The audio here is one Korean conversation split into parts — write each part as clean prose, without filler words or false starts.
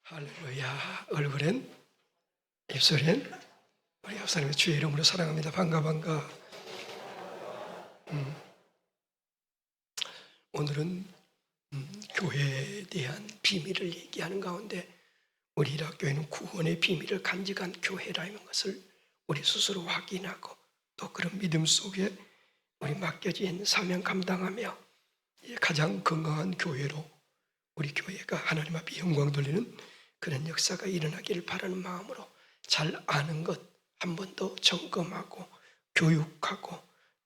할렐루야. 얼굴엔, 입술엔 우리 옆사람의 주의 이름으로 사랑합니다. 반가 반가. 오늘은 교회에 대한 비밀을 얘기하는 가운데 우리 이락교회는 구원의 비밀을 간직한 교회라는 것을 우리 스스로 확인하고 또 그런 믿음 속에 우리 맡겨진 사명 감당하며 가장 건강한 교회로 우리 교회가 하나님 앞에 영광 돌리는 그런 역사가 일어나기를 바라는 마음으로 잘 아는 것 한 번 더 점검하고 교육하고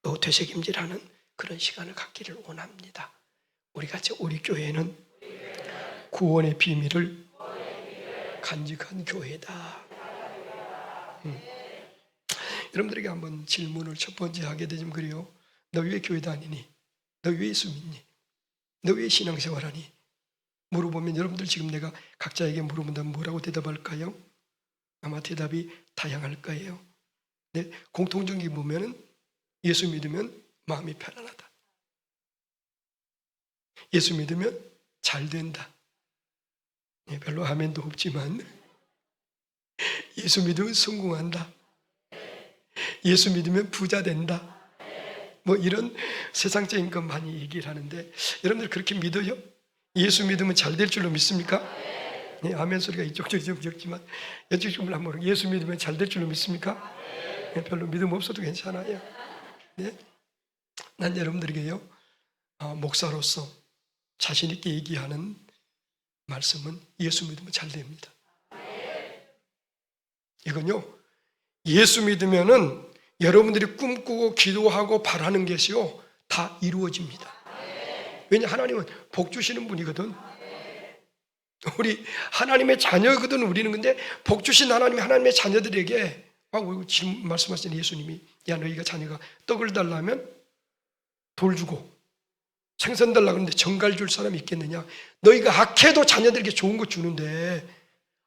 또 되새김질하는 그런 시간을 갖기를 원합니다. 우리 교회는 구원의 비밀을 간직한 교회다. 여러분들에게 한번 질문을 첫 번째 하게 되면 그래요. 너 왜 교회 다니니? 너 왜 예수 믿니? 너 왜 신앙생활하니? 물어보면 여러분들 지금 내가 각자에게 물어본다면 뭐라고 대답할까요? 아마 대답이 다양할 거예요. 네, 공통적인 게 보면은 예수 믿으면 마음이 편안하다. 예수 믿으면 잘 된다. 네, 별로 아멘도 없지만 예수 믿으면 성공한다. 예수 믿으면 부자 된다. 뭐 이런 세상적인 것 많이 얘기를 하는데 여러분들 그렇게 믿어요? 예수 믿으면 잘 될 줄로 믿습니까? 네, 아멘 소리가 이쪽 좀 적지만 이쪽 좀 한번 예수 믿으면 잘 될 줄로 믿습니까? 네, 별로 믿음 없어도 괜찮아요. 네, 난 여러분들에게요 목사로서 자신 있게 얘기하는 말씀은 예수 믿으면 잘 됩니다. 이건요 예수 믿으면은 여러분들이 꿈꾸고 기도하고 바라는 것이요 다 이루어집니다. 왜냐 하나님은 복 주시는 분이거든. 우리 하나님의 자녀거든 우리는. 근데 복 주신 하나님의 자녀들에게 지금 말씀하신 예수님이 야 너희가 자녀가 떡을 달라면 돌 주고 생선 달라 그러는데 정갈 줄 사람이 있겠느냐? 너희가 악해도 자녀들에게 좋은 거 주는데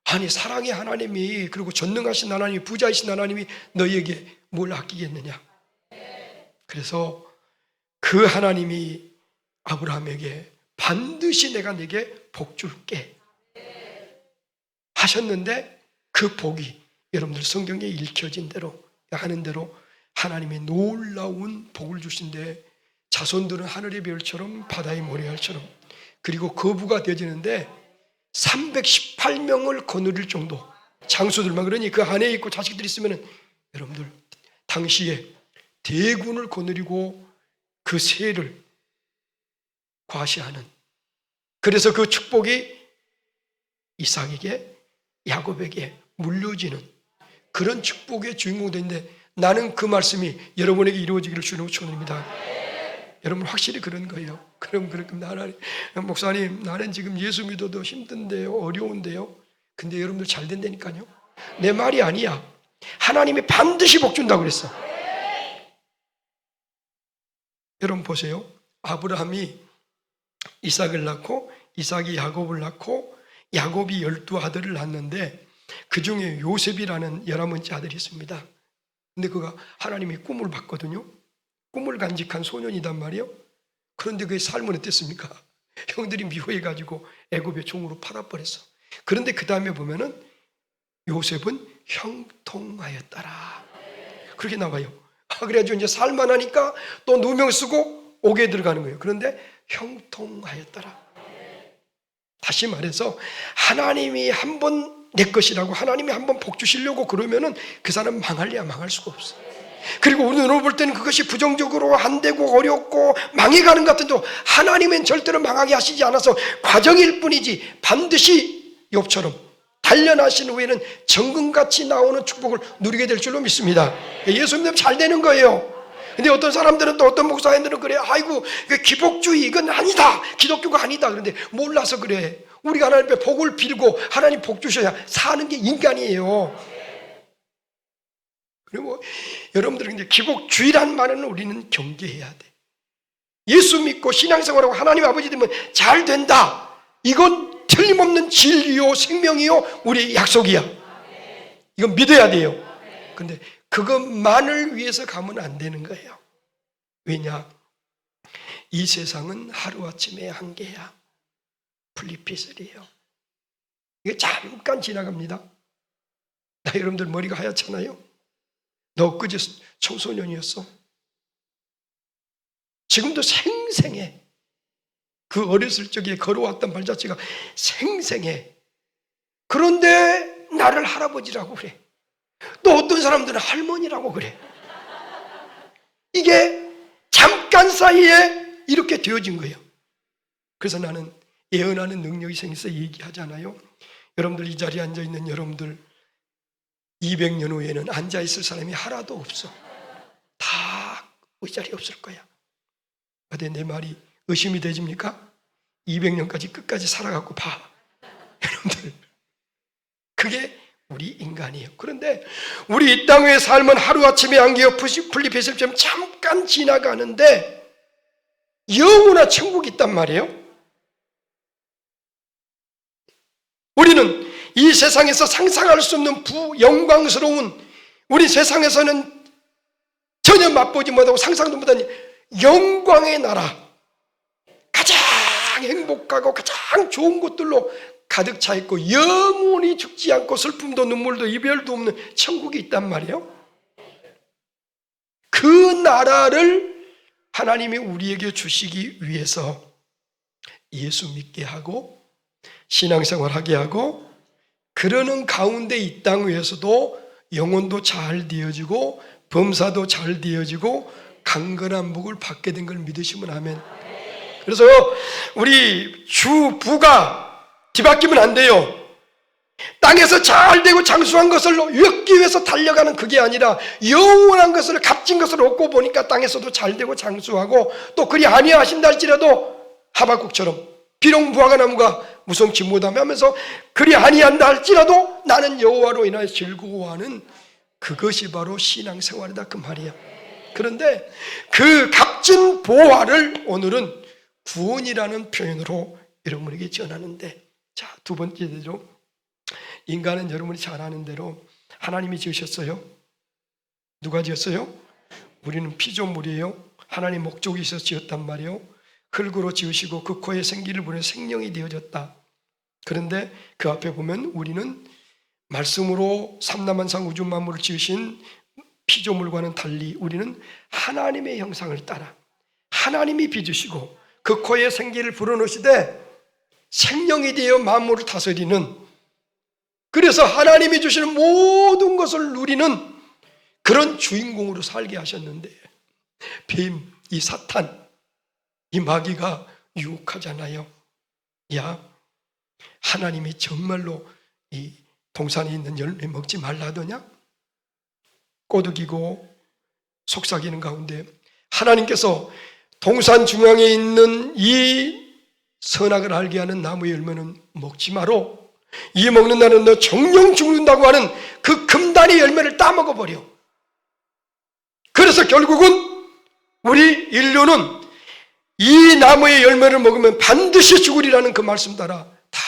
아니 사랑의 하나님이 그리고 전능하신 하나님이 부자이신 하나님이 너희에게 뭘 아끼겠느냐? 그래서 그 하나님이 아브라함에게 반드시 내가 네게 복 줄게 하셨는데 그 복이 여러분들 성경에 읽혀진 대로 하는 대로 하나님의 놀라운 복을 주신데 자손들은 하늘의 별처럼 바다의 모래알처럼 그리고 거부가 되어지는데 318명을 거느릴 정도 장수들만 그러니 그 안에 있고 자식들이 있으면 여러분들 당시에 대군을 거느리고 그 세를 과시하는 그래서 그 축복이 이삭에게 야곱에게 물려지는 그런 축복의 주인공이 되는데 나는 그 말씀이 여러분에게 이루어지기를 주님으로 축원합니다. 여러분 확실히 그런 거예요. 그럼 하나님 목사님 나는 지금 예수 믿어도 힘든데요 어려운데요. 근데 여러분들 잘 된다니까요. 내 말이 아니야. 하나님이 반드시 복 준다고 그랬어. 여러분 보세요. 아브라함이 이삭을 낳고 이삭이 야곱을 낳고 야곱이 12아들을 낳았는데 그 중에 요셉이라는 11번째 아들이 있습니다. 근데 그가 하나님의 꿈을 봤거든요. 꿈을 간직한 소년이단 말이에요. 그런데 그의 삶은 어땠습니까? 형들이 미워해가지고 애굽의 종으로 팔아버렸어. 그런데 그 다음에 보면은 요셉은 형통하였더라 그렇게 나와요. 그래가지고 이제 살만하니까 또 누명 쓰고 옥에 들어가는 거예요. 그런데 형통하였더라. 다시 말해서 하나님이 한번 내 것이라고 하나님이 한번 복 주시려고 그러면은 그 사람 망할래야 망할 수가 없어. 그리고 우리 눈으로 볼 때는 그것이 부정적으로 안 되고 어렵고 망해가는 것 같은데 하나님은 절대로 망하게 하시지 않아서 과정일 뿐이지 반드시 욥처럼 단련하신 후에는 정금같이 나오는 축복을 누리게 될 줄로 믿습니다. 예수 믿으면 잘 되는 거예요. 근데 어떤 사람들은 또 어떤 목사님들은 그래 아이고 기복주의 이건 아니다 기독교가 아니다 그런데 몰라서 그래. 우리가 하나님 앞에 복을 빌고 하나님 복 주셔야 사는 게 인간이에요. 그리고 여러분들은 이제 기복주의란 말은 우리는 경계해야 돼. 예수 믿고 신앙생활하고 하나님 아버지 되면 잘 된다. 이건 틀림없는 진리요 생명이요 우리의 약속이야. 이건 믿어야 돼요. 그런데 그것만을 위해서 가면 안 되는 거예요. 왜냐? 이 세상은 하루아침의 한계야. 플리피슬이에요. 이게 잠깐 지나갑니다. 나 여러분들 머리가 하얗잖아요. 너 엊그제 청소년이었어. 지금도 생생해. 그 어렸을 적에 걸어왔던 발자취가 생생해. 그런데 나를 할아버지라고 그래. 또 어떤 사람들은 할머니라고 그래. 이게 잠깐 사이에 이렇게 되어진 거예요. 그래서 나는 예언하는 능력이 생겨서 얘기하잖아요. 여러분들 이 자리에 앉아있는 여러분들 200년 후에는 앉아있을 사람이 하나도 없어. 다 의자리 없을 거야. 근데 내 말이 의심이 되십니까? 200년까지 끝까지 살아갖고 봐. 여러분들 그게 우리 인간이에요. 그런데 우리 이 땅의 삶은 하루아침에 안개와 풀잎 햇살처럼 잠깐 지나가는데 영원한 천국이 있단 말이에요. 우리는 이 세상에서 상상할 수 없는 영광스러운, 우리 세상에서는 전혀 맛보지 못하고 상상도 못한 영광의 나라, 가장 행복하고 가장 좋은 것들로 가득 차 있고 영원히 죽지 않고 슬픔도 눈물도 이별도 없는 천국이 있단 말이에요. 그 나라를 하나님이 우리에게 주시기 위해서 예수 믿게 하고 신앙생활하게 하고, 그러는 가운데 이 땅 위에서도 영혼도 잘 되어지고 범사도 잘 되어지고 강건한 복을 받게 된 걸 믿으시면 아멘. 그래서 우리 주부가 뒤바뀌면 안 돼요. 땅에서 잘 되고 장수한 것을 얻기 위해서 달려가는 그게 아니라 영원한 것을, 값진 것을 얻고 보니까 땅에서도 잘 되고 장수하고, 또 그리 아니하신다 할지라도 하박국처럼 비록 무화과 나무가 무성치 못하며 하면서 그리 아니한다 할지라도 나는 여호와로 인하여 즐거워하는, 그것이 바로 신앙생활이다 그 말이야. 그런데 그 값진 보화를 오늘은 구원이라는 표현으로 여러분에게 전하는데, 자, 두 번째로 인간은 여러분이 잘 아는 대로 하나님이 지으셨어요. 누가 지었어요? 우리는 피조물이에요. 하나님 목적이 있어서 지었단 말이에요. 흙으로 지으시고 그 코에 생기를 보내 생명이 되어졌다. 그런데 그 앞에 보면 우리는 말씀으로 삼라만상 우주 만물을 지으신 피조물과는 달리 우리는 하나님의 형상을 따라 하나님이 빚으시고 그 코에 생기를 불어넣으시되 생명이 되어 만물을 다스리는, 그래서 하나님이 주시는 모든 것을 누리는 그런 주인공으로 살게 하셨는데, 뱀, 이 사탄, 이 마귀가 유혹하잖아요. 야, 하나님이 정말로 이 동산에 있는 열매 먹지 말라 하더냐? 꼬드기고 속삭이는 가운데 하나님께서 동산 중앙에 있는 이 선악을 알게 하는 나무의 열매는 먹지 마로, 이 먹는 날은 너 정령 죽는다고 하는 그 금단의 열매를 따먹어버려. 그래서 결국은 우리 인류는 이 나무의 열매를 먹으면 반드시 죽으리라는 그 말씀 따라 다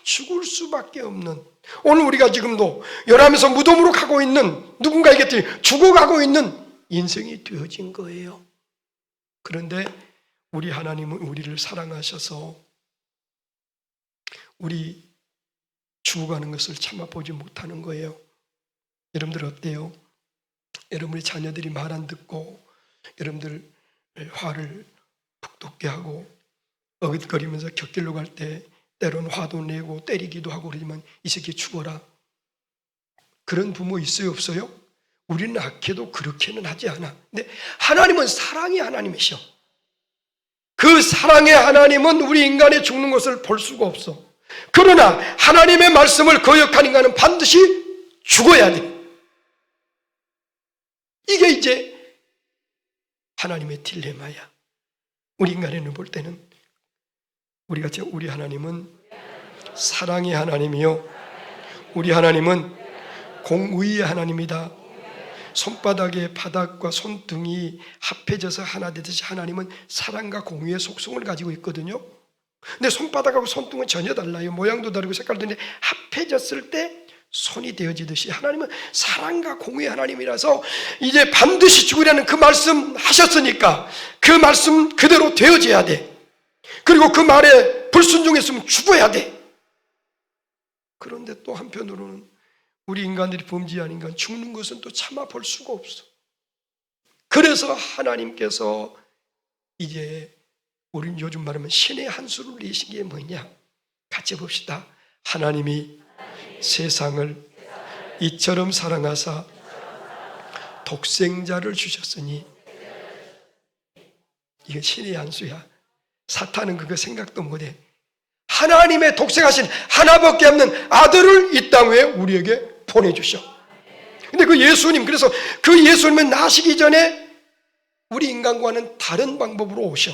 죽을 수밖에 없는, 오늘 우리가 지금도 열하면서 무덤으로 가고 있는, 누군가에게 죽어가고 있는 인생이 되어진 거예요. 그런데 우리 하나님은 우리를 사랑하셔서 우리 죽어가는 것을 참아보지 못하는 거예요. 여러분들 어때요? 여러분의 자녀들이 말 안 듣고 여러분들 화를 북돋게 하고 어긋거리면서 곁길로 갈 때 때로는 화도 내고 때리기도 하고 그러지만 이 새끼 죽어라. 그런 부모 있어요, 없어요? 우리는 악해도 그렇게는 하지 않아. 근데 하나님은 사랑의 하나님이셔. 그 사랑의 하나님은 우리 인간의 죽는 것을 볼 수가 없어. 그러나 하나님의 말씀을 거역한 인간은 반드시 죽어야 돼. 이게 이제 하나님의 딜레마야. 우리 인간의 눈 볼 때는 우리 하나님은 사랑의 하나님이요, 우리 하나님은 공의의 하나님이다. 손바닥의 바닥과 손등이 합해져서 하나 되듯이 하나님은 사랑과 공의의 속성을 가지고 있거든요. 근데 손바닥하고 손등은 전혀 달라요. 모양도 다르고 색깔도 다른데 합해졌을 때 손이 되어지듯이 하나님은 사랑과 공의의 하나님이라서 이제 반드시 죽으라는 그 말씀 하셨으니까 그 말씀 그대로 되어져야 돼. 그리고 그 말에 불순종했으면 죽어야 돼. 그런데 또 한편으로는 우리 인간들이 범죄한 인간 죽는 것은 또 참아 볼 수가 없어. 그래서 하나님께서 이제 우리는 요즘 말하면 신의 한 수를 내신 게 뭐냐? 같이 봅시다. 하나님이 세상을 이처럼 사랑하사 독생자를 주셨으니, 이게 신의 한 수야. 사탄은 그거 생각도 못해. 하나님의 독생하신 하나밖에 없는 아들을 이 땅에 우리에게 보내주셔. 근데 그 예수님, 그래서 그 예수님은 나시기 전에 우리 인간과는 다른 방법으로 오셔.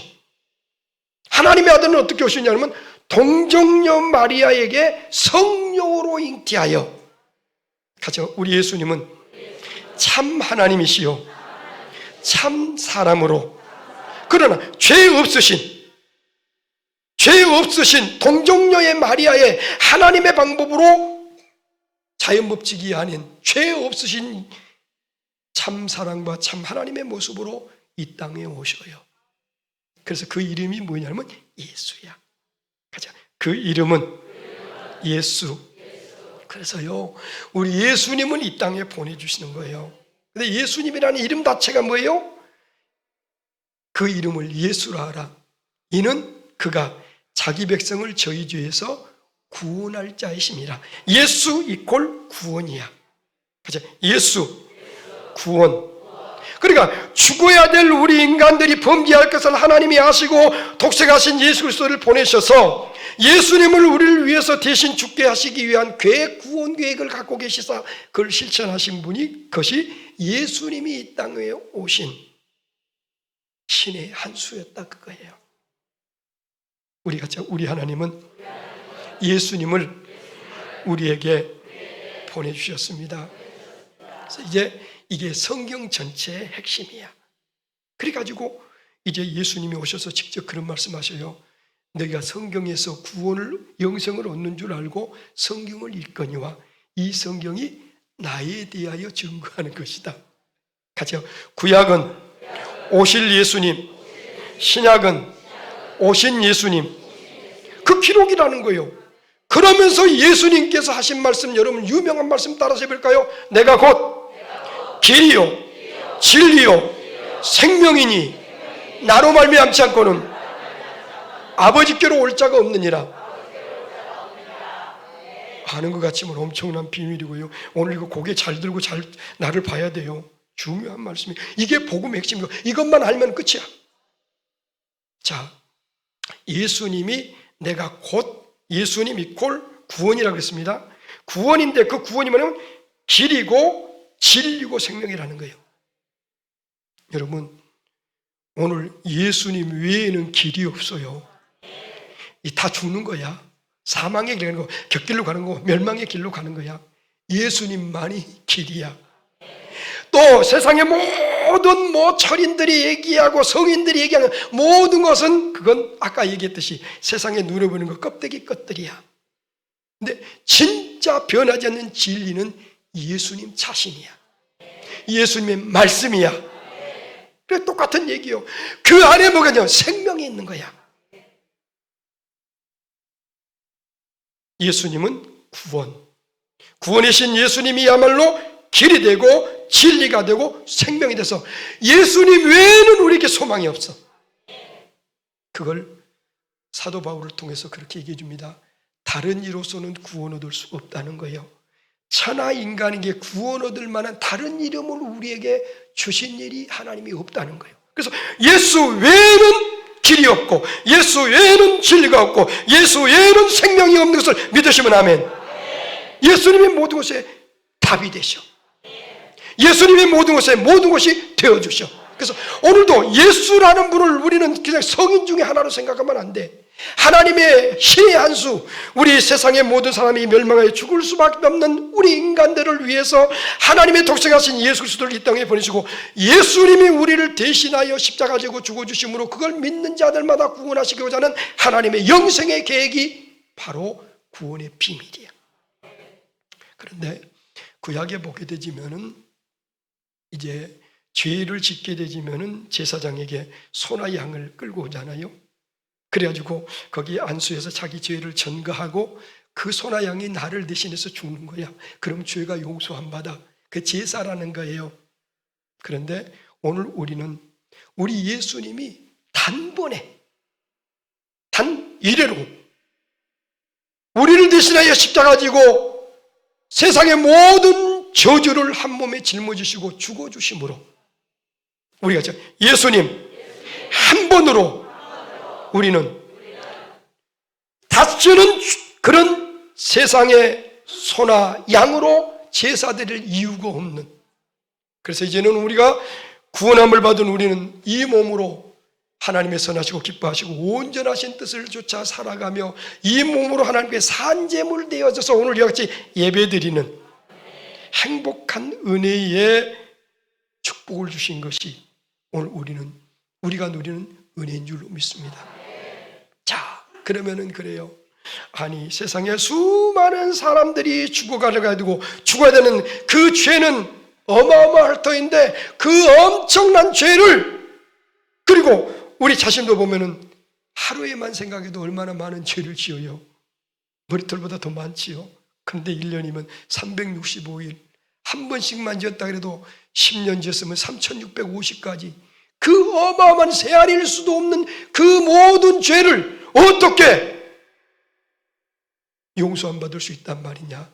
하나님의 아들은 어떻게 오셨냐면 동정녀 마리아에게 성령으로 잉태하여. 가죠. 우리 예수님은 참 하나님이시요 참 사람으로, 그러나 죄 없으신 동정녀의 마리아의 하나님의 방법으로 자연법칙이 아닌 죄 없으신 참 사랑과 참 하나님의 모습으로 이 땅에 오셔요. 그래서 그 이름이 뭐냐면 예수야. 가자. 그 이름은 예수. 그래서요, 우리 예수님은 이 땅에 보내주시는 거예요. 근데 예수님이라는 이름 자체가 뭐예요? 그 이름을 예수라 하라. 이는 그가 자기 백성을 저희 죄에서 구원할 자이심이라. 예수 이퀄 구원이야. 그죠? 예수, 구원. 그러니까 죽어야 될 우리 인간들이 범죄할 것을 하나님이 아시고 독생하신 예수 그리스도를 보내셔서 예수님을 우리를 위해서 대신 죽게 하시기 위한 구원 계획을 갖고 계시사 그걸 실천하신 분이, 그것이 예수님이 이 땅에 오신 신의 한 수였다, 그거예요. 우리 하나님은 예수님을 우리에게 보내주셨습니다. 그래서 이제 이게 성경 전체의 핵심이야. 그래가지고 이제 예수님이 오셔서 직접 그런 말씀하셔요. 너희가 성경에서 구원을, 영생을 얻는 줄 알고 성경을 읽거니와 이 성경이 나에 대하여 증거하는 것이다. 가죠. 구약은 오실 예수님, 신약은 오신 예수님, 그 기록이라는 거예요. 그러면서 예수님께서 하신 말씀, 여러분 유명한 말씀 따라서 해볼까요? 내가 곧 길이요 진리요 생명이니 나로 말미암지 않고는 아버지께로 올 자가 없느니라. 아는 것 같지만 엄청난 비밀이고요. 오늘 이거 고개 잘 들고 잘 나를 봐야 돼요. 중요한 말씀이에요. 이게 복음의 핵심이고 이것만 알면 끝이야. 자, 예수님이 내가 곧, 예수님 이퀄 구원이라고 했습니다. 구원인데 그 구원이 뭐냐면 길이고 진리고 생명이라는 거예요. 여러분, 오늘 예수님 외에는 길이 없어요. 다 죽는 거야. 사망의 길로 가는 거, 격길로 가는 거, 멸망의 길로 가는 거야. 예수님만이 길이야. 또 세상의 모든 철인들이 얘기하고 성인들이 얘기하는 모든 것은 그건 아까 얘기했듯이 세상에 눈에 보이는 거 껍데기 것들이야. 근데 진짜 변하지 않는 진리는 예수님 자신이야. 예수님의 말씀이야. 그래, 똑같은 얘기요. 그 안에 뭐가 있냐? 생명이 있는 거야. 예수님은 구원이신 예수님이야말로 길이 되고 진리가 되고 생명이 돼서 예수님 외에는 우리에게 소망이 없어. 그걸 사도 바울을 통해서 그렇게 얘기해 줍니다. 다른 이로서는 구원 얻을 수가 없다는 거예요. 천하 인간에게 구원 얻을 만한 다른 이름을 우리에게 주신 일이 하나님이 없다는 거예요. 그래서 예수 외에는 길이 없고 예수 외에는 진리가 없고 예수 외에는 생명이 없는 것을 믿으시면 아멘. 예수님이 모든 것에 답이 되셔. 예수님이 모든 것이 되어주셔. 그래서 오늘도 예수라는 분을 우리는 그냥 성인 중에 하나로 생각하면 안 돼. 하나님의 신의 한 수, 우리 세상의 모든 사람이 멸망하여 죽을 수밖에 없는 우리 인간들을 위해서 하나님의 독생하신 예수 그리스도를 이 땅에 보내시고 예수님이 우리를 대신하여 십자가 지고 죽어주심으로 그걸 믿는 자들마다 구원하시고자 하는 하나님의 영생의 계획이 바로 구원의 비밀이야. 그런데 구약에 보게 되지면은 이제 죄를 짓게 되지면은 제사장에게 소나 양을 끌고 오잖아요. 그래가지고 거기 안수해서 자기 죄를 전가하고 그 소나 양이 나를 대신해서 죽는 거야. 그럼 죄가 용서한 받아. 그 제사라는 거예요. 그런데 오늘 우리는 우리 예수님이 단번에 단 이래로 우리를 대신하여 십자가 지고 세상의 모든 저주를 한 몸에 짊어지시고 죽어주심으로 우리가 예수님 한 번으로 우리는 다시는 그런 세상의 소나 양으로 제사 드릴 이유가 없는, 그래서 이제는 우리가 구원함을 받은 우리는 이 몸으로 하나님의 선하시고 기뻐하시고 온전하신 뜻을 쫓아 살아가며 이 몸으로 하나님께 산제물 되어져서 오늘 이와 같이 예배드리는 행복한 은혜의 축복을 주신 것이 오늘 우리가 누리는 은혜인 줄로 믿습니다. 자, 그러면은 그래요. 아니, 세상에 수많은 사람들이 죽어가고 죽어야 되는 그 죄는 어마어마할 터인데 그 엄청난 죄를, 그리고 우리 자신도 보면은 하루에만 생각해도 얼마나 많은 죄를 지어요. 머리털보다 더 많지요. 그런데 1년이면 365일 한 번씩만 지었다 그래도 10년 지었으면 3650가지 그 어마어마한 세알일 수도 없는 그 모든 죄를 어떻게 용서 안 받을 수 있단 말이냐.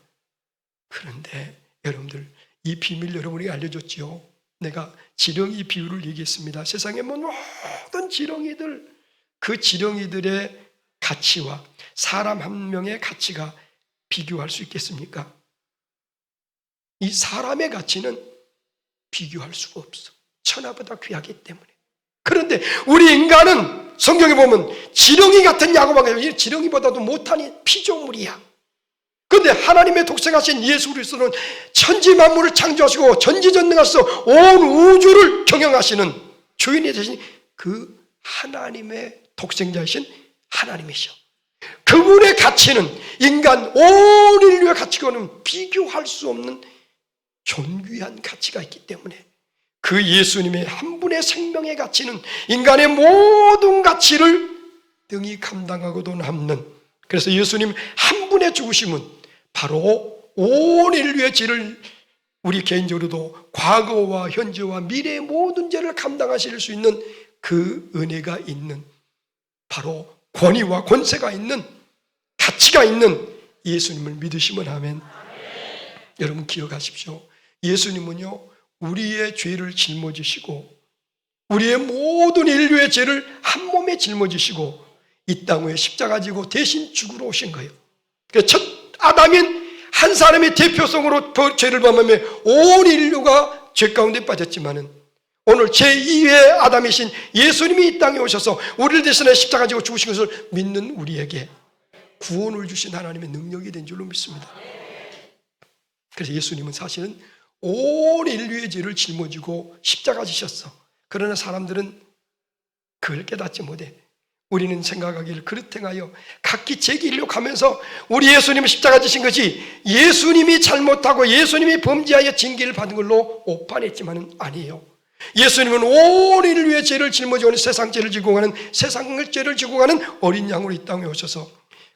그런데 여러분들, 이 비밀 여러분에게 알려줬지요. 내가 지렁이 비유를 얘기했습니다. 세상의 모든 지렁이들, 그 지렁이들의 가치와 사람 한 명의 가치가 비교할 수 있겠습니까? 이 사람의 가치는 비교할 수가 없어. 천하보다 귀하기 때문에. 그런데 우리 인간은 성경에 보면 지렁이 같은 야곱하게 지렁이보다도 못하니 피조물이야. 그런데 하나님의 독생하신 예수 그리스도는 천지 만물을 창조하시고 전지전능하셔서 온 우주를 경영하시는 주인이 되신 그 하나님의 독생자이신 하나님이시오. 그분의 가치는 인간 온 인류의 가치와는 비교할 수 없는 존귀한 가치가 있기 때문에 그 예수님의 한 분의 생명의 가치는 인간의 모든 가치를 능히 감당하고도 남는, 그래서 예수님 한 분의 죽으심은 바로 온 인류의 죄를, 우리 개인적으로도 과거와 현재와 미래의 모든 죄를 감당하실 수 있는 그 은혜가 있는, 바로 권위와 권세가 있는, 가치가 있는 예수님을 믿으시면 아멘. 여러분 기억하십시오. 예수님은요, 우리의 죄를 짊어지시고 우리의 모든 인류의 죄를 한 몸에 짊어지시고 이 땅 위에 십자가 지고 대신 죽으러 오신 거예요. 첫 아담인 한 사람의 대표성으로 죄를 범하며 온 인류가 죄 가운데 빠졌지만은 오늘 제2의 아담이신 예수님이 이 땅에 오셔서 우리를 대신해 십자가 지고 죽으신 것을 믿는 우리에게 구원을 주신 하나님의 능력이 된 줄로 믿습니다. 그래서 예수님은 사실은 온 인류의 죄를 짊어지고 십자가 지셨어. 그러나 사람들은 그걸 깨닫지 못해. 우리는 생각하기를 그릇 행하여 각기 자기 일로 가면서 우리 예수님을 십자가 지신 것이 예수님이 잘못하고 예수님이 범죄하여 징계를 받은 걸로 오판했지만은 아니에요. 예수님은 온 인류의 죄를 짊어지고 세상 죄를 지고 가는, 세상의 죄를 지고 가는 어린 양으로 이 땅에 오셔서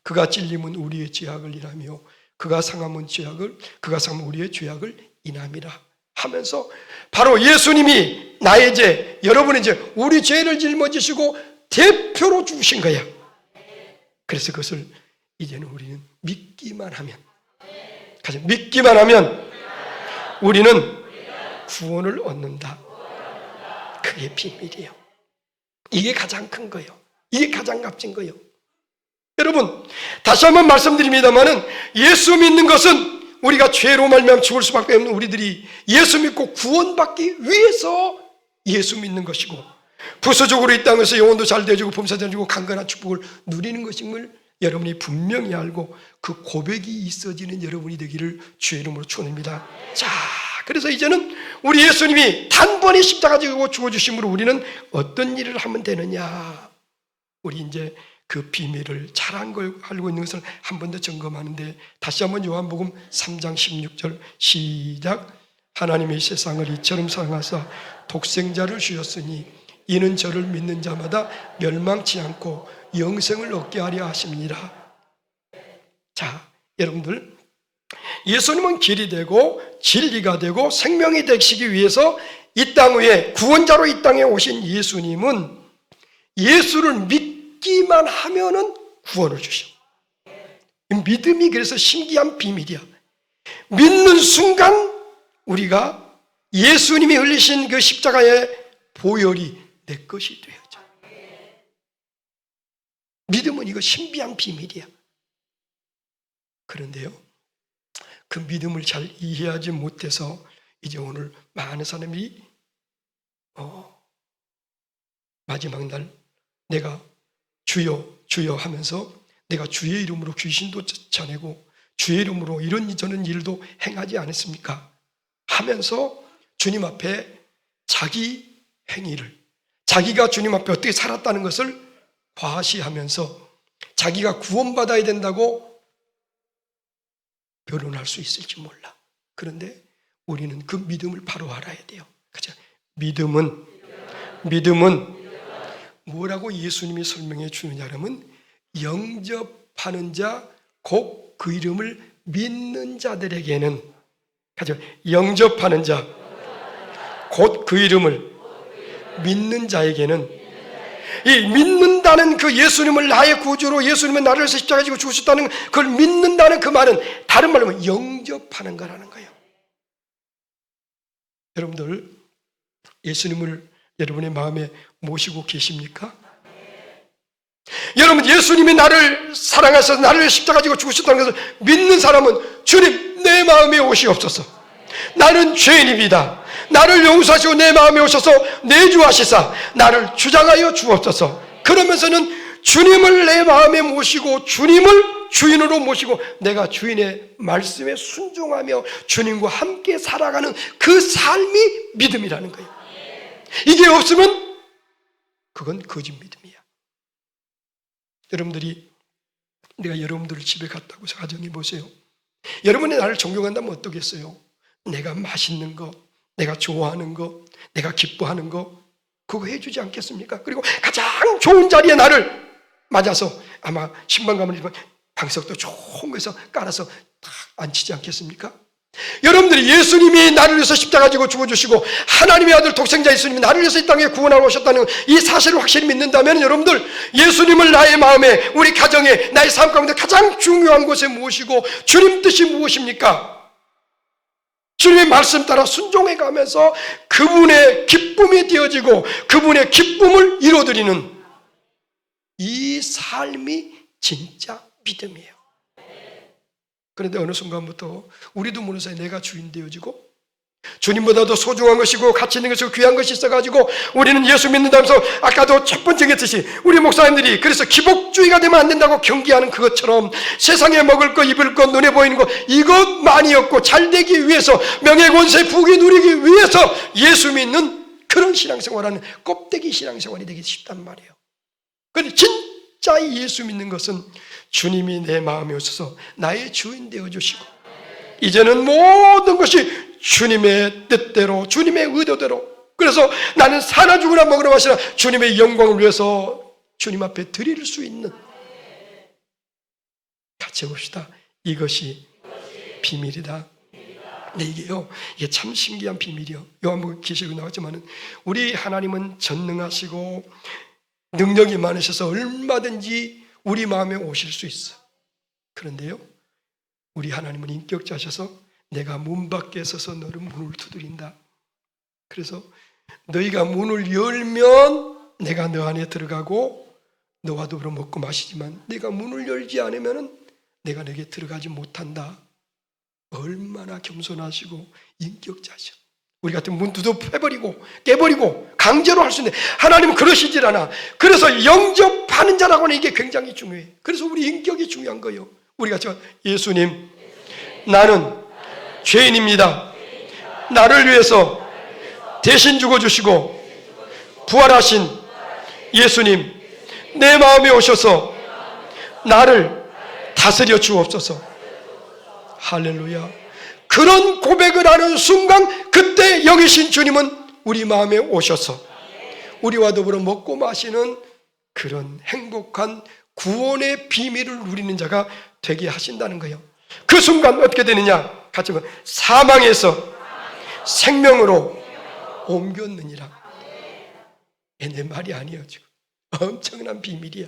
그가 찔림은 우리의 죄악을 인하며 그가 상함은 우리의 죄악을 인함이라 하면서 바로 예수님이 나의 죄, 여러분의 죄, 우리 죄를 짊어지시고 대표로 죽으신 거야. 그래서 그것을 이제는 우리는 믿기만 하면, 믿기만 하면 우리는 구원을 얻는다. 그게 비밀이에요. 이게 가장 큰 거예요. 이게 가장 값진 거예요. 여러분, 다시 한번 말씀드립니다마는 예수 믿는 것은 우리가 죄로 말미암아 죽을 수밖에 없는 우리들이 예수 믿고 구원받기 위해서 예수 믿는 것이고, 부수적으로 이 땅에서 영혼도 잘 되어지고 범사되어지고 강건한 축복을 누리는 것임을 여러분이 분명히 알고 그 고백이 있어지는 여러분이 되기를 주의 이름으로 축원합니다. 자, 그래서 이제는 우리 예수님이 단번에 십자가 지고 죽어주심으로 우리는 어떤 일을 하면 되느냐, 우리 이제 그 비밀을 잘한 걸 알고 있는 것을 한 번 더 점검하는데, 다시 한번 요한복음 3장 16절 시작. 하나님의 세상을 이처럼 사랑하사 독생자를 주셨으니 이는 저를 믿는 자마다 멸망치 않고 영생을 얻게 하려 하십니다. 자, 여러분들, 예수님은 길이 되고 진리가 되고 생명이 되시기 위해서 이 땅 위에 구원자로 이 땅에 오신 예수님은 예수를 믿기만 하면은 구원을 주셔. 믿음이 그래서 신기한 비밀이야. 믿는 순간 우리가 예수님이 흘리신 그 십자가의 보혈이 내 것이 되어져. 믿음은 이거 신비한 비밀이야. 그런데요, 그 믿음을 잘 이해하지 못해서 이제 오늘 많은 사람이 마지막 날 내가 주여 주여 하면서 내가 주의 이름으로 귀신도 쫓아내고 주의 이름으로 이런저런 일도 행하지 않았습니까? 하면서 주님 앞에 자기 행위를, 자기가 주님 앞에 어떻게 살았다는 것을 과시하면서 자기가 구원받아야 된다고 변론할 수 있을지 몰라. 그런데 우리는 그 믿음을 바로 알아야 돼요. 그죠? 믿음은 뭐라고 예수님이 설명해 주느냐면 영접하는 자, 곧 그 이름을 믿는 자들에게는, 그죠? 영접하는 자, 곧 그 이름을 믿는 자에게는, 이 믿는다는 그 예수님을 나의 구주로, 예수님은 나를 위해서 십자가에 지고 죽으셨다는 그걸 믿는다는 그 말은 다른 말로 하면 영접하는 거라는 거예요. 여러분들, 예수님을 여러분의 마음에 모시고 계십니까? 여러분, 예수님이 나를 사랑하셔서 나를 위해 십자가 지고 죽으셨다는 것을 믿는 사람은 주님, 내 마음에 오시옵소서. 나는 죄인입니다. 나를 용서하시고 내 마음에 오셔서 내주하시사 나를 주장하여 주옵소서. 그러면서는 주님을 내 마음에 모시고 주님을 주인으로 모시고 내가 주인의 말씀에 순종하며 주님과 함께 살아가는 그 삶이 믿음이라는 거예요. 이게 없으면 그건 거짓 믿음이야. 여러분들이, 내가 여러분들 집에 갔다고 가정해 보세요. 여러분이 나를 존경한다면 어떠겠어요? 내가 맛있는 거, 내가 좋아하는 거, 내가 기뻐하는 거, 그거 해주지 않겠습니까? 그리고 가장 좋은 자리에 나를 맞아서 아마 신방감을 입은 방석도 좋은 거에서 깔아서 딱 앉히지 않겠습니까? 여러분들이 예수님이 나를 위해서 십자가 지고 죽어주시고 하나님의 아들 독생자 예수님이 나를 위해서 이 땅에 구원하러 오셨다는 이 사실을 확실히 믿는다면, 여러분들, 예수님을 나의 마음에, 우리 가정에, 나의 삶 가운데 가장 중요한 곳에 모시고 주님 뜻이 무엇입니까? 주님의 말씀 따라 순종해 가면서 그분의 기쁨이 되어지고 그분의 기쁨을 이루어드리는 이 삶이 진짜 믿음이에요. 그런데 어느 순간부터 우리도 모르는 사이에 내가 주인 되어지고 주님보다도 소중한 것이고 가치 있는 것이고 귀한 것이 있어가지고 우리는 예수 믿는다면서, 아까도 첫 번째 얘기했듯이 우리 목사님들이 그래서 기복주의가 되면 안 된다고 경계하는 그것처럼 세상에 먹을 거, 입을 거, 눈에 보이는 거 이것만이 없고 잘되기 위해서, 명예 권세 부귀 누리기 위해서 예수 믿는 그런 신앙생활하는 껍데기 신앙생활이 되기 쉽단 말이에요. 그런데 진짜 예수 믿는 것은 주님이 내 마음에 오셔서 나의 주인 되어주시고 이제는 모든 것이 주님의 뜻대로, 주님의 의도대로, 그래서 나는 사나 죽으나 먹으나 마시나 주님의 영광을 위해서 주님 앞에 드릴 수 있는, 같이 해봅시다. 이것이 비밀이다. 네, 이게 참 신기한 비밀이요. 요한복음 계시록에 나왔지만은 우리 하나님은 전능하시고 능력이 많으셔서 얼마든지 우리 마음에 오실 수 있어. 그런데요, 우리 하나님은 인격자셔서 내가 문 밖에 서서 너를 문을 두드린다. 그래서 너희가 문을 열면 내가 너 안에 들어가고 너와 더불어 먹고 마시지만 네가 문을 열지 않으면 내가 너에게 들어가지 못한다. 얼마나 겸손하시고 인격자셔. 우리 같은 문 두드려 패버리고 깨버리고 강제로 할 수 있는데 하나님은 그러시질 않아. 그래서 영접하는 자라고는 이게 굉장히 중요해. 그래서 우리 인격이 중요한 거예요. 우리가 예수님, 나는 죄인입니다. 나를 위해서 대신 죽어주시고 부활하신 예수님, 내 마음에 오셔서 나를 다스려 주옵소서. 할렐루야. 그런 고백을 하는 순간 그때 여기신 주님은 우리 마음에 오셔서 우리와 더불어 먹고 마시는 그런 행복한 구원의 비밀을 누리는 자가 되게 하신다는 거예요. 그 순간 어떻게 되느냐? 같이 보면 사망에서 생명으로 옮겼느니라. 내 말이 아니에요. 지금 엄청난 비밀이야.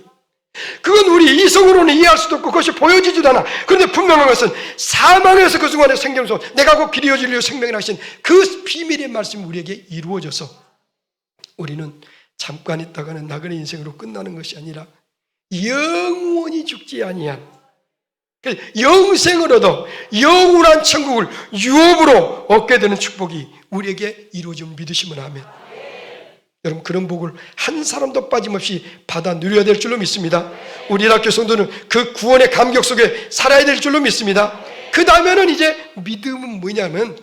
그건 우리 이성으로는 이해할 수도 없고 그것이 보여지지도 않아. 그런데 분명한 것은 사망에서 그 순간에 생명으로 내가 곧 길이요 진리요 생명이라 하신 그 비밀의 말씀이 우리에게 이루어져서 우리는 잠깐 있다가는 나그네 인생으로 끝나는 것이 아니라 영원히 죽지 아니한 영생을 얻어 영원한 천국을 유업으로 얻게 되는 축복이 우리에게 이루어짐을 믿으시면 아멘. 여러분, 그런 복을 한 사람도 빠짐없이 받아 누려야 될 줄로 믿습니다. 우리 학교 성도는 그 구원의 감격 속에 살아야 될 줄로 믿습니다. 그 다음에는 이제 믿음은 뭐냐면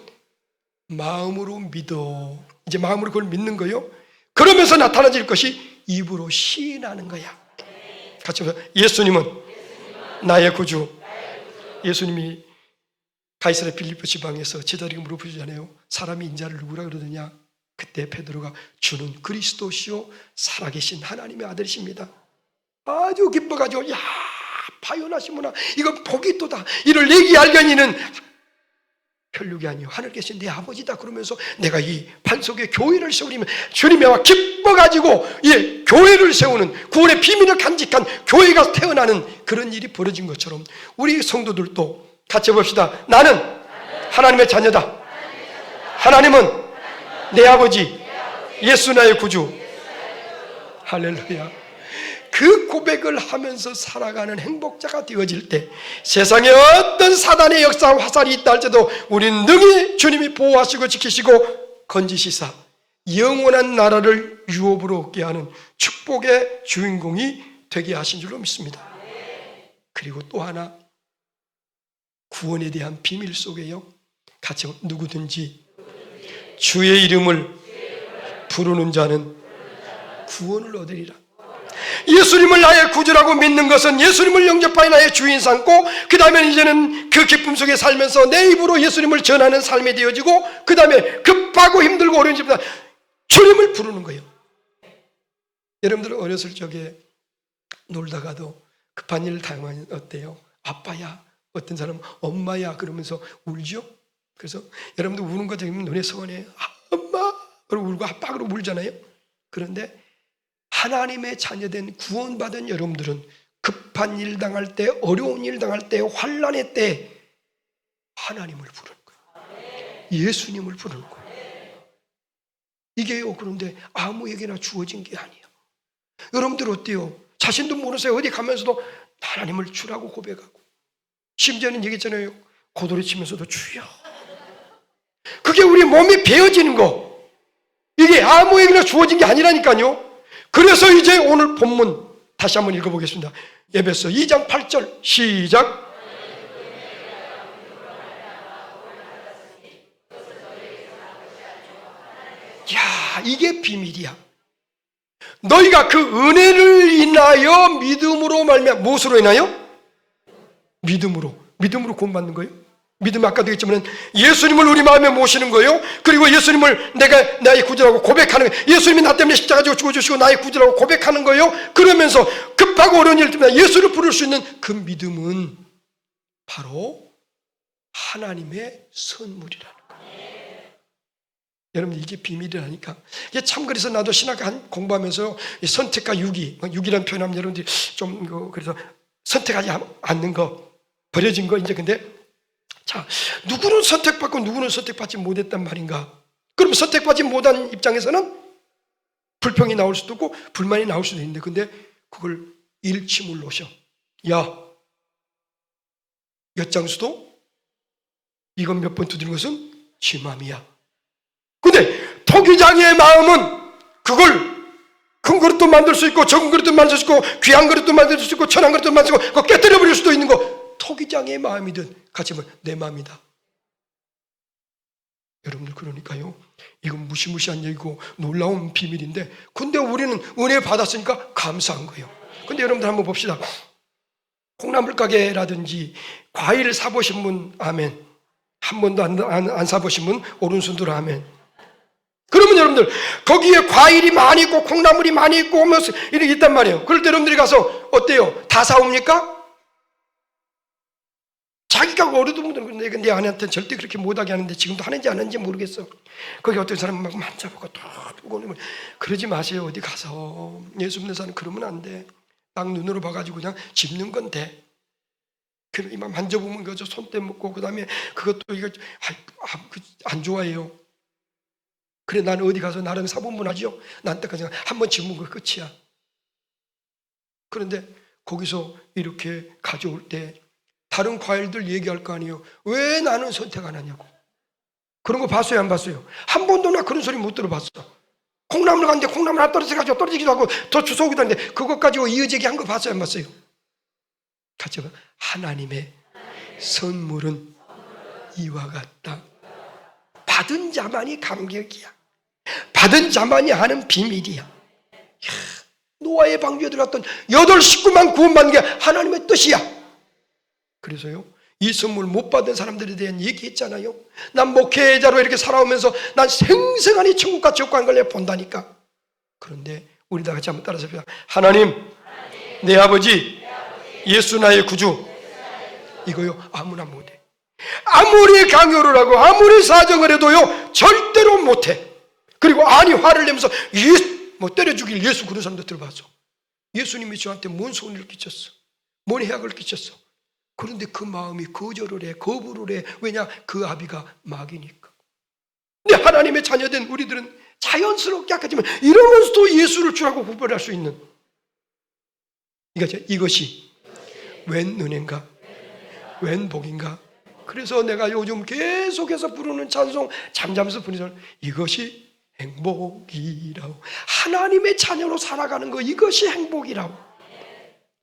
마음으로 믿어. 이제 마음으로 그걸 믿는 거요. 그러면서 나타나질 것이 입으로 시인하는 거야. 같이 보세요. 예수님은 나의 구주. 예수님이 가이사랴 빌립보 지방에서 제자들에게 물어보시잖아요. 사람이 인자를 누구라 그러느냐? 그때 베드로가 주는 그리스도시요 살아계신 하나님의 아들이십니다. 아주 기뻐가지고 야 파요나시구나, 이건 복이 또다, 이를 얘기하려니는 혈육이 아니요 하늘 계신 내 아버지다. 그러면서 내가 이 반 속에 교회를 세우리면 주님의 와 기뻐가지고 교회를 세우는 구원의 비밀을 간직한 교회가 태어나는 그런 일이 벌어진 것처럼 우리 성도들도 같이 봅시다. 나는 하나님의 자녀다. 하나님은 내 아버지, 예수 나의 구주. 할렐루야. 그 고백을 하면서 살아가는 행복자가 되어질 때 세상에 어떤 사단의 역사와 화살이 있다 할지라도 우리는 능히 주님이 보호하시고 지키시고 건지시사 영원한 나라를 유업으로 얻게 하는 축복의 주인공이 되게 하신 줄로 믿습니다. 그리고 또 하나, 구원에 대한 비밀 속에요, 같이 누구든지 주의 이름을 부르는 자는 구원을 얻으리라. 예수님을 나의 구주라고 믿는 것은 예수님을 영접하여 나의 주인 삼고 그 다음에 이제는 그 기쁨 속에 살면서 내 입으로 예수님을 전하는 삶이 되어지고 그 다음에 급하고 힘들고 어려운 집보다 주님을 부르는 거예요. 여러분들 어렸을 적에 놀다가도 급한 일을 당하면 어때요? 아빠야, 어떤 사람은 엄마야 그러면서 울죠. 그래서 여러분들 우는 거 들으면 눈에 서원해요. 엄마 그러고 울고 아빠 그러고 울잖아요. 그런데 하나님의 자녀된 구원받은 여러분들은 급한 일 당할 때, 어려운 일 당할 때, 환난의 때 하나님을 부르는 거예요. 예수님을 부르는 거예요. 이게요, 그런데 아무에게나 주어진 게 아니에요. 여러분들 어때요? 자신도 모르세요. 어디 가면서도 하나님을 주라고 고백하고, 심지어는 얘기했잖아요. 고도리 치면서도 주여. 그게 우리 몸이 배어지는 거, 이게 아무에게나 주어진 게 아니라니까요. 그래서 이제 오늘 본문 다시 한번 읽어보겠습니다. 에베소 2장 8절 시작. 야, 이게 비밀이야. 너희가 그 은혜를 인하여 믿음으로 말미암아, 무엇으로 인하여? 믿음으로 구원받는 거예요. 믿음 아까도 했지만 예수님을 우리 마음에 모시는 거예요. 그리고 예수님을 내가 나의 구주라고 고백하는 거예요. 예수님이 나 때문에 십자가 지고 죽어주시고 나의 구주라고 고백하는 거예요. 그러면서 급하고 어려운 일 때문에 예수를 부를 수 있는 그 믿음은 바로 하나님의 선물이라는 거예요. 여러분, 이게 비밀이라니까. 이게 참, 그래서 나도 신학 공부하면서 선택과 유기라는 표현하면 여러분들이 좀 그래서 선택하지 않는 거, 버려진 거. 이제 근데 자, 누구는 선택받고 누구는 선택받지 못했단 말인가? 그럼 선택받지 못한 입장에서는 불평이 나올 수도 있고 불만이 나올 수도 있는데, 근데 그걸 일침을 놓으셔. 야, 엿장수도 이건 몇 번 두드린 것은 지 맘이야. 근데 토기장의 마음은 그걸 큰 그릇도 만들 수 있고 적은 그릇도 만들 수 있고 귀한 그릇도 만들 수 있고 천한 그릇도 만들 수 있고 그거 깨뜨려 버릴 수도 있는 거. 토기장의 마음이든 같이 보면 내 마음이다. 여러분들, 그러니까요, 이건 무시무시한 얘기고 놀라운 비밀인데, 근데 우리는 은혜 받았으니까 감사한 거예요. 근데 여러분들 한번 봅시다. 콩나물 가게라든지 과일 사보신 분 아멘. 한 번도 안 사보신 분 오른손으로 아멘. 그러면 여러분들 거기에 과일이 많이 있고 콩나물이 많이 있고 오면서 이렇게 있단 말이에요. 그럴 때 여러분들이 가서 어때요? 다 사옵니까? 자기가 어려운 분들은 내 아내한테는 절대 그렇게 못하게 하는데 지금도 하는지 안 하는지 모르겠어. 거기 어떤 사람은 막 만져보고 또 보고 그러지 마세요. 어디 가서 예수 믿는 사람 그러면 안 돼. 딱 눈으로 봐가지고 그냥 짚는 건 돼. 그래 이만 만져보면 그저 손때 묻고 그 다음에 그것도 이거 안 좋아해요. 그래 나는 어디 가서 나름 사분분하죠. 나한테까지 한번 짚는 거 끝이야. 그런데 거기서 이렇게 가져올 때 다른 과일들 얘기할 거 아니에요. 왜 나는 선택 안 하냐고. 그런 거 봤어요 안 봤어요? 한 번도 나 그런 소리 못 들어봤어. 콩나물 갔는데 콩나물 하나 떨어져가지고 떨어지기도 하고 더 주워오기도 하는데 그것 가지고 이어지기 한 거 봤어요 안 봤어요? 같이 봐. 하나님의 선물은 이와 같다. 받은 자만이 감격이야. 받은 자만이 하는 비밀이야. 노아의 방주에 들어갔던 8 식구만 구원받는 게 하나님의 뜻이야. 그래서요 이 선물 못 받은 사람들에 대한 얘기했잖아요. 난 목회자로 이렇게 살아오면서 난 생생하니 천국과 지옥과 한 걸 내가 본다니까. 그런데 우리 다 같이 한번 따라서 봅시다. 하나님 내 아버지 예수 나의 구주. 이거요 아무나 못해. 아무리 강요를 하고 아무리 사정을 해도요 절대로 못해. 그리고 아니 화를 내면서 뭐 때려 죽일 예수 그런 사람도 들어봤어. 예수님이 저한테 뭔 손해를 끼쳤어, 뭔 해악을 끼쳤어. 그런데 그 마음이 거절을 해, 거부를 해. 왜냐? 그 아비가 마귀니까. 근데 하나님의 자녀된 우리들은 자연스럽게 약하지만 이러면서도 예수를 주라고 구별할 수 있는 이것이 웬 은혜인가, 웬 복인가. 그래서 내가 요즘 계속해서 부르는 찬송, 잠잠해서 부르는 찬송, 이것이 행복이라고. 하나님의 자녀로 살아가는 거, 이것이 행복이라고.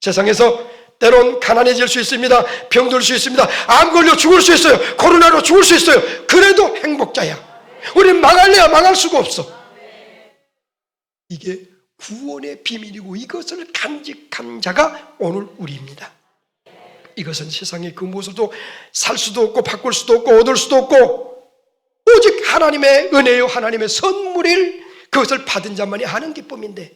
세상에서 때론 가난해질 수 있습니다. 병들 수 있습니다. 암 걸려 죽을 수 있어요. 코로나로 죽을 수 있어요. 그래도 행복자야. 우리는 망할래야 망할 수가 없어. 이게 구원의 비밀이고 이것을 간직한 자가 오늘 우리입니다. 이것은 세상의 그 무엇도 살 수도 없고 바꿀 수도 없고 얻을 수도 없고 오직 하나님의 은혜요 하나님의 선물일 그것을 받은 자만이 하는 기쁨인데,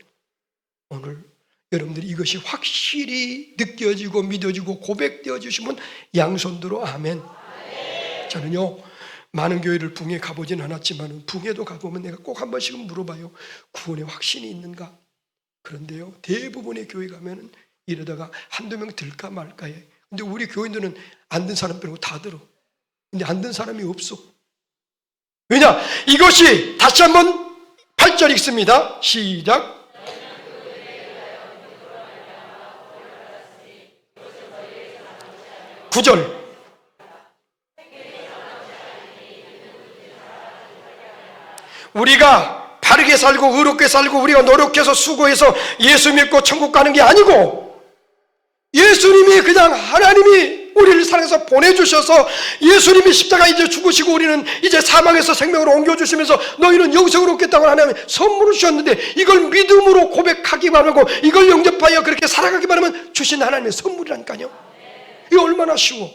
오늘 여러분들이 이것이 확실히 느껴지고 믿어지고 고백되어 주시면 양손들어 아멘. 저는요 많은 교회를 붕에 가보진 않았지만 붕에도 가보면 내가 꼭 한 번씩은 물어봐요. 구원의 확신이 있는가? 그런데요 대부분의 교회 가면은 이러다가 한두 명 들까 말까 해. 근데 우리 교인들은 안 든 사람 빼고 다 들어. 근데 안 든 사람이 없어. 왜냐? 이것이 다시 한번 8절 읽습니다. 시작. 9절. 우리가 바르게 살고 의롭게 살고 우리가 노력해서 수고해서 예수 믿고 천국 가는 게 아니고, 예수님이 그냥 하나님이 우리를 사랑해서 보내주셔서 예수님이 십자가에 이제 죽으시고 우리는 이제 사망에서 생명으로 옮겨주시면서 너희는 영생을 얻겠다고 하나님 선물을 주셨는데, 이걸 믿음으로 고백하기 바라고 이걸 영접하여 그렇게 살아가기 바라면 주신 하나님의 선물이라니까요. 이거 얼마나 쉬워.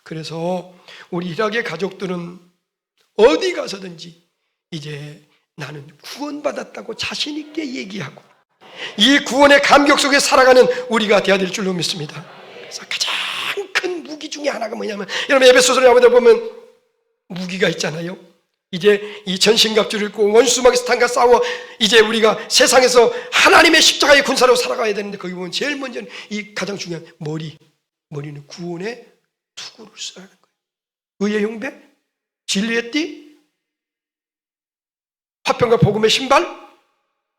그래서 우리 일학의 가족들은 어디 가서든지 이제 나는 구원받았다고 자신 있게 얘기하고 이 구원의 감격 속에 살아가는 우리가 되어야 될 줄로 믿습니다. 그래서 가장 큰 무기 중에 하나가 뭐냐면, 여러분 에베소서를 보면 무기가 있잖아요. 이제 이 전신갑주를 입고 원수마귀스탄과 싸워 이제 우리가 세상에서 하나님의 십자가의 군사로 살아가야 되는데, 거기 보면 제일 먼저는 이 가장 중요한 머리는 구원의 투구를 써야 하는 거예요. 의의 용배, 진리의 띠, 화평과 복음의 신발,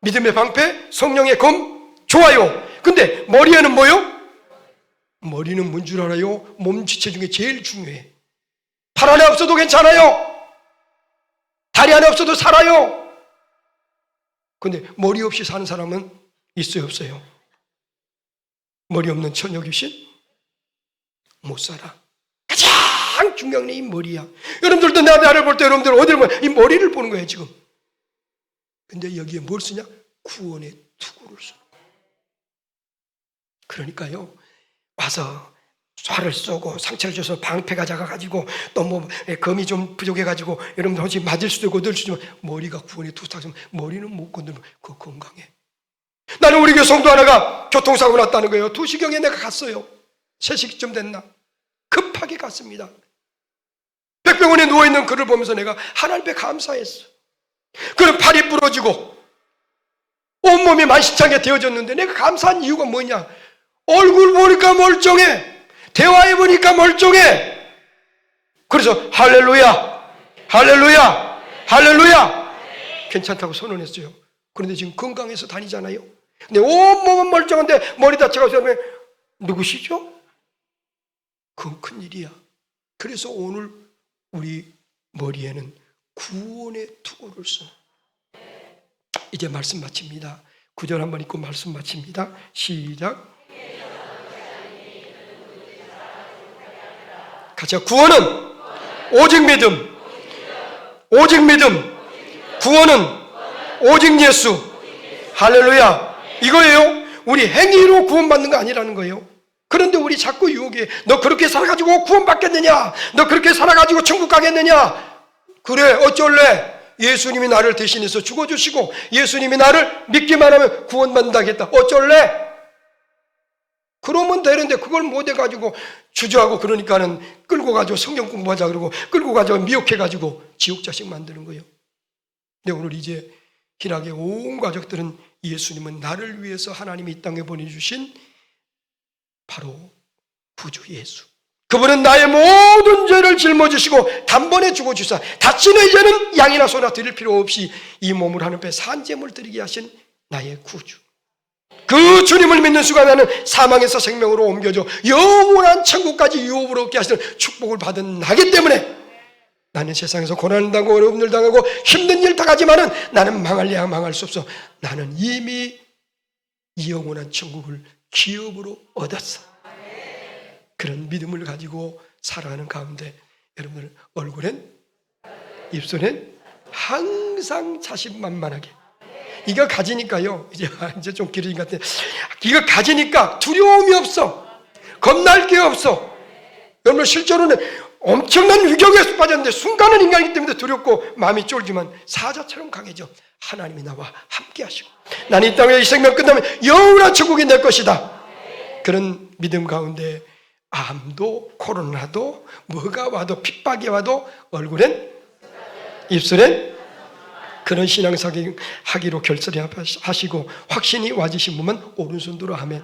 믿음의 방패, 성령의 검, 좋아요. 근데 머리에는 뭐요? 머리는 뭔 줄 알아요? 몸 지체 중에 제일 중요해. 팔 안에 없어도 괜찮아요. 다리 안에 없어도 살아요. 근데 머리 없이 사는 사람은 있어요 없어요? 머리 없는 처녀 귀신? 못 살아. 가장 중요한 게 이 머리야. 여러분들도 나를 볼 때 여러분들 어디를 보면 이 머리를 보는 거예요 지금. 근데 여기에 뭘 쓰냐? 구원의 투구를 쓰는 거예요. 그러니까요 와서 화를 쏘고 상처를 줘서 방패가 작아가지고 또 뭐 검이 좀 부족해가지고 여러분들 혹시 맞을 수도 있고 얻을 수도 있지만 머리가 구원의 투구를 머리는 못 건들면 그거 건강해. 나는 우리 교회 성도 하나가 교통사고 났다는 거예요. 2시경에 내가 갔어요. 3시쯤 됐나? 급하게 갔습니다. 백병원에 누워있는 그를 보면서 내가 하나님께 감사했어. 그는 팔이 부러지고 온몸이 만신창에 되어졌는데 내가 감사한 이유가 뭐냐? 얼굴 보니까 멀쩡해, 대화해 보니까 멀쩡해. 그래서 할렐루야, 할렐루야, 할렐루야, 괜찮다고 선언했어요. 그런데 지금 건강해서 다니잖아요. 근데 온몸은 멀쩡한데 머리 다쳐가지고 누구시죠? 그건 큰일이야. 그래서 오늘 우리 머리에는 구원의 투구를 써. 이제 말씀 마칩니다. 9절 한번 읽고 말씀 마칩니다. 시작. 같이 구원은 오직 믿음, 오직 믿음. 구원은 오직 예수. 할렐루야. 이거예요. 우리 행위로 구원받는 거 아니라는 거예요. 그런데 우리 자꾸 유혹에 너 그렇게 살아가지고 구원받겠느냐? 너 그렇게 살아가지고 천국 가겠느냐? 그래, 어쩔래? 예수님이 나를 대신해서 죽어주시고 예수님이 나를 믿기만 하면 구원받는다겠다. 어쩔래? 그러면 되는데 그걸 못해가지고 주저하고 그러니까는 끌고 가지고 성경 공부하자 그러고 끌고 가지고 미혹해가지고 지옥 자식 만드는 거예요. 근데 오늘 이제 희락의 온 가족들은 예수님은 나를 위해서 하나님이 이 땅에 보내주신 바로 구주 예수. 그분은 나의 모든 죄를 짊어지시고 단번에 죽어주사 다시는 이제는 양이나 소나 드릴 필요 없이 이 몸을 하나님께 산제물 드리게 하신 나의 구주. 그 주님을 믿는 순간 나는 사망에서 생명으로 옮겨져 영원한 천국까지 유업으로 얻게 하시는 축복을 받은 나기 때문에 나는 세상에서 고난을 당하고 어려움을 당하고 힘든 일 당하지만은 나는 망할래야 망할 수 없어. 나는 이미 이 영원한 천국을 기업으로 얻었어. 그런 믿음을 가지고 살아가는 가운데 여러분들 얼굴엔 입술엔 항상 자신만만하게 이거 가지니까요. 이제 좀 길어진 것 같아. 이거 가지니까 두려움이 없어. 겁날 게 없어. 여러분 실제로는 엄청난 위경에 빠졌는데 순간은 인간이기 때문에 두렵고 마음이 쫄지만 사자처럼 강해져. 하나님이 나와 함께 하시고 나는 이 땅에 이 생명 끝나면 영원한 천국이 내 것이다. 그런 믿음 가운데 암도 코로나도 뭐가 와도 핍박이 와도 얼굴엔 입술엔 그런 신앙사기 하기로 결설하시고 확신이 와지신 분만 오른손 들어 하면